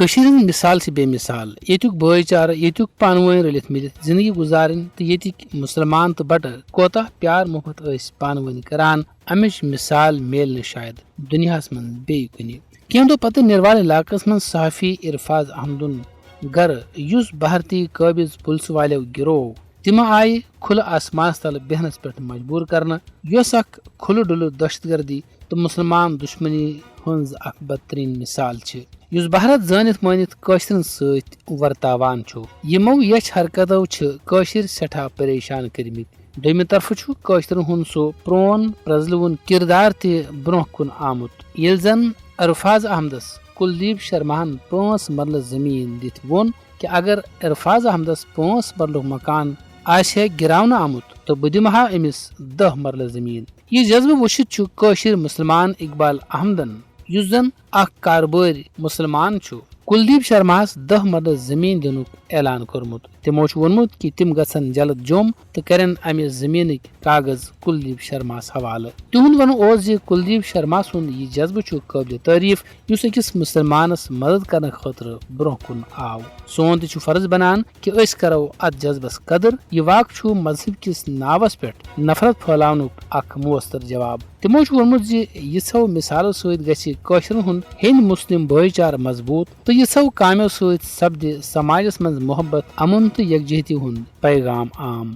کشیر ہند مثال سے بے مثال یتک بھائی چارہ یتک پانوین رلت ملت زندگی گزارن تو یتک مسلمان تو بٹہ کوتاہ پیار محبت اس پانوین کران امچ مثال میل نہ شاید دنیاہس من بی کنی کینٛہہ دۄہ پتہٕ نروال علاقس منٛز صحافی ارفاظ احمدُن گرٕ یُس بھارتی قٲبض پُلسہٕ والیو گِروو تِمہٕ آیہِ کھُلہٕ آسمانس تل بیہنس پٮ۪ٹھ مجبوٗر کرنہٕ یۄس اکھ کھُلہٕ ڈُلہٕ دہشت گردی تہٕ مُسلمان دُشمنی ہٕنٛز اکھ بدترین مثال چھِ یُس بھارت زٲنِتھ مٲنِتھ کٲشرٮ۪ن سۭتۍ ورتاوان چھُ یِمو یچھ حرکتو چھِ کٲشِر سٮ۪ٹھاہ پریشان کٔرمٕتۍ دوٚیمہِ طرفہٕ چھُ کٲشرٮ۪ن ہُنٛد سُہ پرون پرزلوُن کردار تہِ برونٛہہ کُن آمُت ییٚلہِ زن ارفاظ احمدس کلدیپ شرماہن 5 مرلہٕ زٔمیٖن دِتھ ووٚن کہِ اگر ارفاظ احمدس 5 مرلُک مکان آسہِ ہے گراونہٕ آمُت تہٕ بہٕ دِمہٕ ہا أمِس 10 مرلہٕ زٔمیٖن یہِ جذبہٕ وٕچھِتھ چھُ کٲشِر مُسلمان اقبال احمدن یُس زن اکھ کاربٲرۍ مُسلمان چھُ کلدیپ شرماہس 10 مرلہٕ زٔمیٖن دِنُک اعلان کوٚرمُت تِمو چھُ ووٚنمُت کہِ تِم گژھن جلد جوٚم تہٕ کرن امہِ زٔمیٖنٕکۍ کاغذ کلدیپ شرماہس حوالہٕ تِہُنٛد ونُن اوس زِ کلدیپ شرما سُنٛد یہِ جذبہٕ چھُ قٲبلِ تعریف یُس أکِس مُسلمانس مدد کرنہٕ خٲطرٕ برونٛہہ کُن آو سون تہِ چھُ فرض بنان کہِ أسۍ کرو اتھ جذبس قدر یہِ واقعہٕ چھُ مذہب کِس ناوس پٮ۪ٹھ نفرت پھٔہلاونُک اکھ مؤثر جواب تِمو چھُ ووٚنمُت زِ یِژھو مثالو سۭتۍ گژھِ کٲشرٮ۪ن ہُنٛد ہیٚنٛدۍ مسلم بٲے چارٕ مضبوٗط تہٕ یِژھو کامیو سۭتۍ سپدِ سماجس منٛز محبت امُن تہٕ یکجہتی ہُنٛد پیغام عام